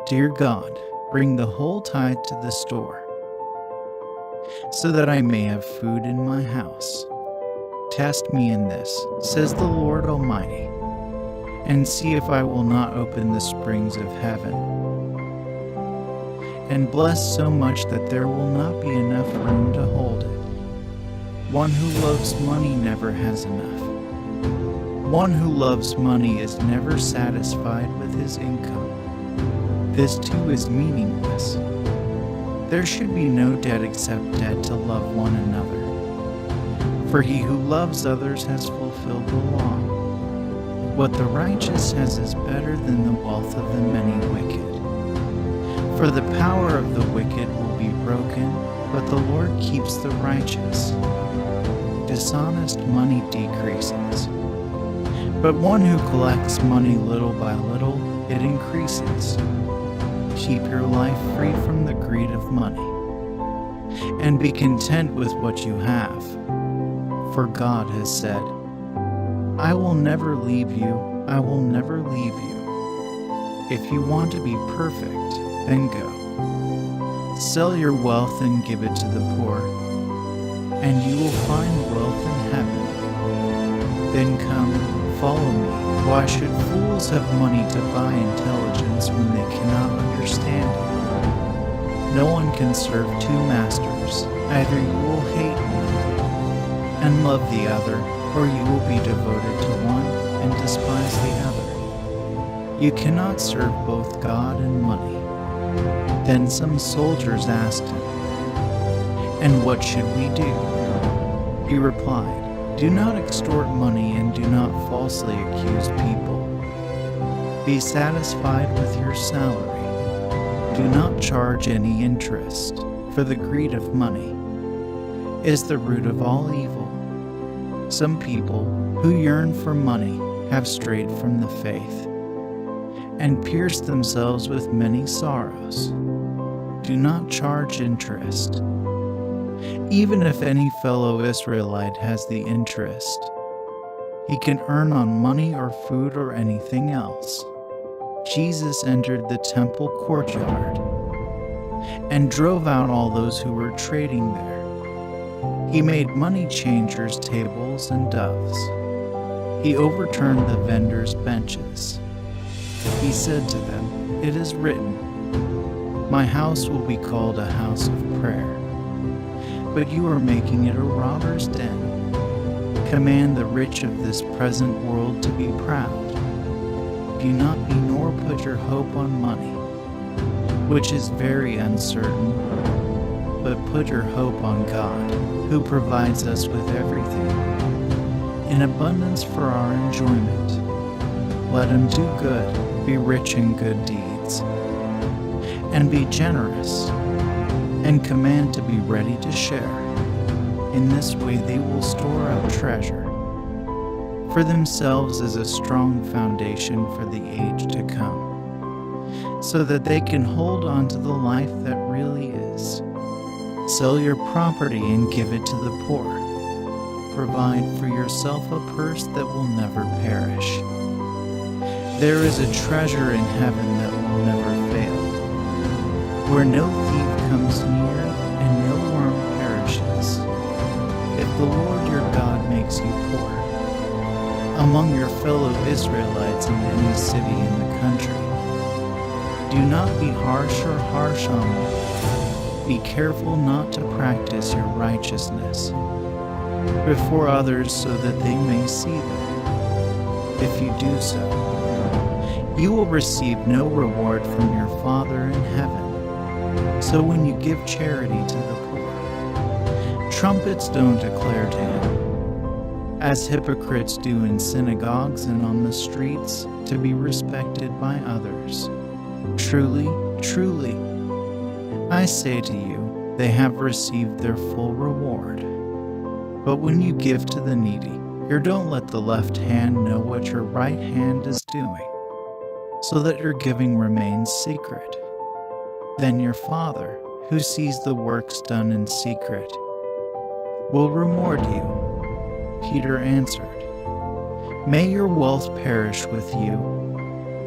Dear God, bring the whole tithe to the store, so that I may have food in my house. Test me in this, says the Lord Almighty, and see if I will not open the springs of heaven and bless so much that there will not be enough room to hold it. One who loves money never has enough. One who loves money is never satisfied with his income. This too is meaningless. There should be no debt except debt to love one another. For he who loves others has fulfilled the law. What the righteous has is better than the wealth of the many wicked. For the power of the wicked will be broken, but the Lord keeps the righteous. Dishonest money decreases, but one who collects money little by little, it increases. Keep your life free from the greed of money, and be content with what you have. For God has said, I will never leave you, I will never leave you. If you want to be perfect, then go. Sell your wealth and give it to the poor, and you will find wealth in heaven. Then come, follow me. Why should fools have money to buy intelligence when they cannot understand it? No one can serve two masters. Either you will hate one and love the other, or you will be devoted to one and despise the other. You cannot serve both God and money. Then some soldiers asked him, And what should we do? He replied, Do not extort money and do not falsely accuse people. Be satisfied with your salary. Do not charge any interest, for the greed of money is the root of all evil. Some people who yearn for money have strayed from the faith and pierced themselves with many sorrows. Do not charge interest. Even if any fellow Israelite has the interest, he can earn on money or food or anything else. Jesus entered the temple courtyard and drove out all those who were trading there. He made money changers' tables and doves. He overturned the vendors' benches. He said to them, It is written, My house will be called a house of prayer, but you are making it a robber's den. Command the rich of this present world to be proud. Do not be nor put your hope on money, which is very uncertain, but put your hope on God, who provides us with everything in abundance for our enjoyment. Let him do good, be rich in good deeds, and be generous, and command to be ready to share. In this way they will store up treasure for themselves as a strong foundation for the age to come, so that they can hold on to the life that really is. Sell your property and give it to the poor. Provide for yourself a purse that will never perish. There is a treasure in heaven that will never fail, where no thief comes near and no worm perishes. If the Lord your God makes you poor among your fellow Israelites in any city in the country, do not be harsh or harsh on them. Be careful not to practice your righteousness before others so that they may see them. If you do so, you will receive no reward from your Father in heaven. So when you give charity to the poor, trumpets don't declare to him, as hypocrites do in synagogues and on the streets, to be respected by others. Truly, truly, I say to you, they have received their full reward. But when you give to the needy, don't let the left hand know what your right hand is doing, so that your giving remains secret. Then your Father, who sees the works done in secret, will reward you. Peter answered, May your wealth perish with you,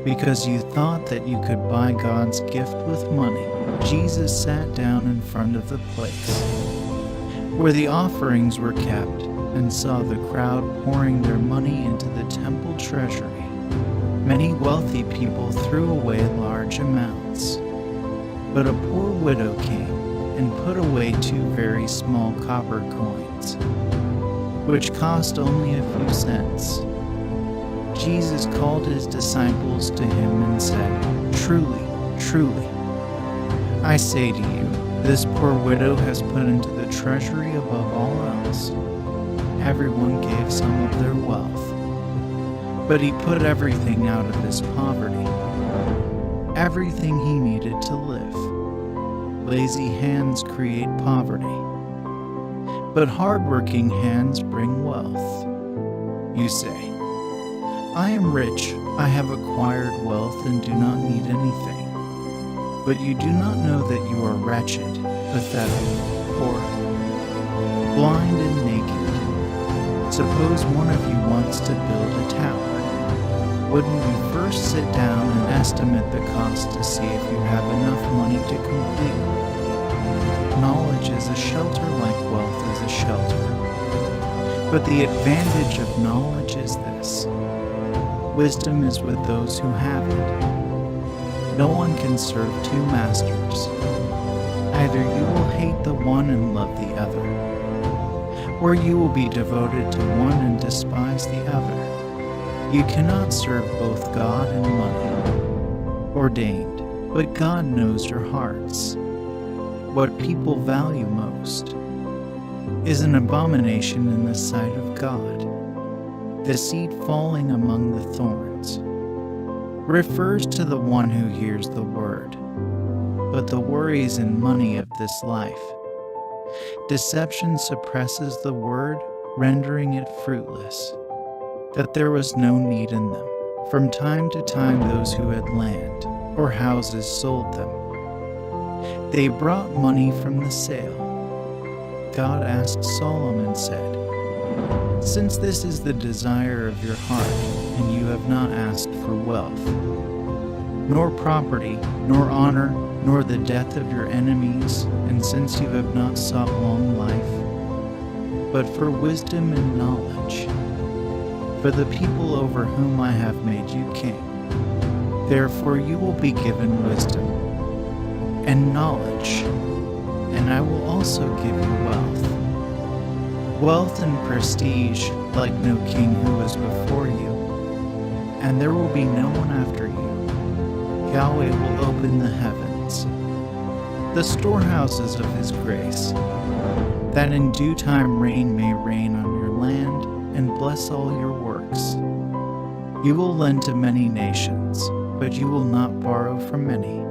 Because you thought that you could buy God's gift with money, Jesus sat down in front of the place where the offerings were kept and saw the crowd pouring their money into the temple treasury. Many wealthy people threw away large amounts, but a poor widow came and put away 2 very small copper coins, which cost only a few cents. Jesus called his disciples to him and said, "Truly, truly, I say to you, this poor widow has put into the treasury above all else. Everyone gave some of their wealth, but he put everything out of his poverty, everything he needed to live. Lazy hands create poverty, but hardworking hands bring wealth. You say, 'I am rich, I have acquired wealth and do not need anything.' But you do not know that you are wretched, pathetic, poor, blind and naked. Suppose one of you wants to build a tower. Wouldn't you first sit down and estimate the cost to see if you have enough money to complete it? Knowledge is a shelter like wealth is a shelter. But the advantage of knowledge is this: wisdom is with those who have it. No one can serve 2 masters. Either you will hate the one and love the other, or you will be devoted to one and despise the other. You cannot serve both God and money. Ordained, but God knows your hearts. What people value most is an abomination in the sight of God. The seed falling among the thorns refers to the one who hears the word, but the worries and money of this life. Deception suppresses the word, rendering it fruitless, that there was no need in them. From time to time those who had land or houses sold them. They brought money from the sale. God asked Solomon, said, "Since this is the desire of your heart, and you have not asked for wealth, nor property, nor honor, nor the death of your enemies, and since you have not sought long life, but for wisdom and knowledge, for the people over whom I have made you king, therefore you will be given wisdom and knowledge, and I will also give you wealth. Wealth and prestige like no king who was before you, and there will be no one after you. Yahweh will open the heavens, the storehouses of his grace, that in due time rain may rain on your land and bless all your works. You will lend to many nations, but you will not borrow from any.